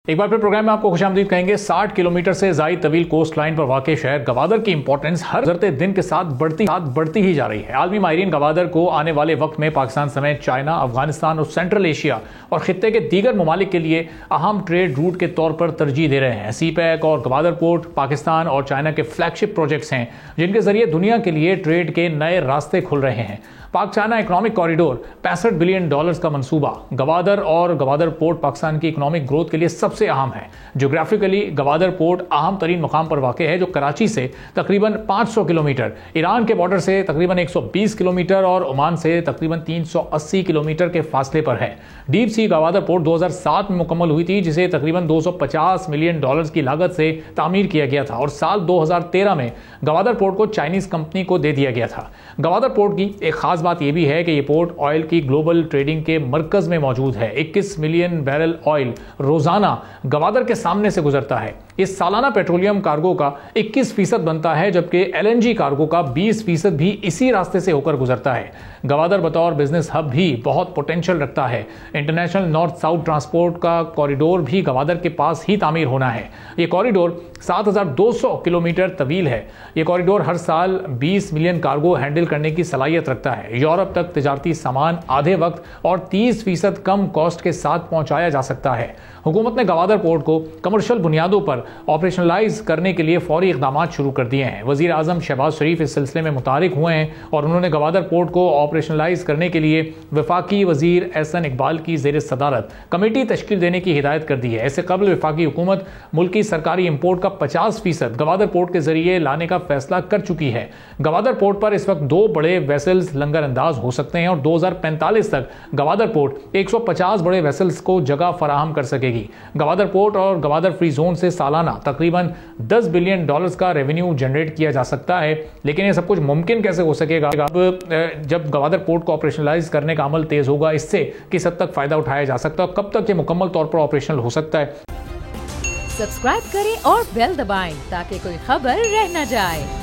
एक बार फिर प्रोग्राम में आपको खुशामदीद कहेंगे। 60 किलोमीटर से ज़ायद तवील कोस्ट लाइन पर वाक़ शहर गवादर की इंपॉर्टेंस हर गुज़रते दिन के साथ बढ़ती ही जा रही है। आलमी माहिरीन गवादर को आने वाले वक्त में पाकिस्तान समेत चाइना, अफगानिस्तान और सेंट्रल एशिया और खित्ते के दीगर ममालिक के लिए अहम ट्रेड रूट के तौर पर तरजीह दे रहे हैं। CPEC और गवादर पोर्ट पाकिस्तान और चाइना के फ्लैगशिप प्रोजेक्ट्स हैं जिनके जरिए दुनिया के लिए ट्रेड के नए रास्ते खुल रहे हैं। पाक चाइना इकोनॉमिक कॉरिडोर, $65 बिलियन का मंसूबा। गवादर और गवादर पोर्ट पाकिस्तान की इकोनॉमिक ग्रोथ के लिए सबसे अहम है। ज्योग्राफिकली गवादर पोर्ट अहम तरीन मकाम पर वाक़ है जो कराची से तकरीबन 500 किलोमीटर, ईरान के बॉर्डर से तकरीबन 120 किलोमीटर और ओमान से तकरीबन 380 किलोमीटर के फासले पर है। डीप सी गवादर पोर्ट 2007 में मुकम्मल हुई थी, जिसे तकरीबन $250 मिलियन की लागत से तामीर किया गया था और साल 2013 में गवादर पोर्ट को चाइनीज कंपनी को दे दिया गया था। गवादर पोर्ट की एक खास बात यह भी है कि यह पोर्ट ऑयल की ग्लोबल ट्रेडिंग के मरकज में मौजूद है। 21 मिलियन बैरल ऑयल रोजाना गवादर के सामने से गुजरता है। इस सालाना पेट्रोलियम कार्गो का 21% बनता है, जबकि LNG कार्गो का 20% भी इसी रास्ते से होकर गुजरता है। गवादर बतौर बिजनेस हब भी बहुत पोटेंशियल रखता है। इंटरनेशनल नॉर्थ साउथ ट्रांसपोर्ट का कॉरिडोर भी गवादर के पास ही तामीर होना है। यह कॉरिडोर 7200 किलोमीटर तवील है। यह कॉरिडोर हर साल 20 मिलियन कार्गो हैंडल करने की सलाहियत रखता है। यूरोप तक तिजारती सामान आधे वक्त और 30% कम कॉस्ट के साथ पहुंचाया जा सकता है। हुकूमत ने गवादर पोर्ट को कमर्शियल बुनियादों पर ऑपरेशनलाइज करने के लिए फौरी इकदाम शुरू कर दिए हैं। वजीर आजम शहबाज शरीफ इस सिलसिले में मुतारिक हुए हैं और उन्होंने गवादर पोर्ट को ऑपरेशनलाइज करने के लिए वफाकी वजीर एहसन इकबाल की ज़ेर सदारत कमेटी तश्कील देने की हिदायत कर दी है। इससे कबल वफाकी हुकूमत मुल्की सरकारी इम्पोर्ट का 50% गवादर पोर्ट के जरिए लाने का फैसला कर चुकी है। गवादर पोर्ट पर इस वक्त 2 बड़े वेसल्स लंगर अंदाज हो सकते हैं और 2045 तक गवादर पोर्ट 150 बड़े वेसल्स को जगह फराहम कर सकेगी। गवादर पोर्ट और गवादर फ्री जोन से सालाना तकरीबन $10 बिलियन का रेवेन्यू जनरेट किया जा सकता है। लेकिन ये सब कुछ मुमकिन कैसे हो सकेगा जब गवादर पोर्ट को ऑपरेशनलाइज करने का अमल तेज होगा? इससे किस हद तक फायदा उठाया जा सकता है, कब तक ये मुकम्मल तौर पर ऑपरेशनल हो सकता है? सब्सक्राइब करें और बेल दबाएं ताकि कोई खबर रह न जाए।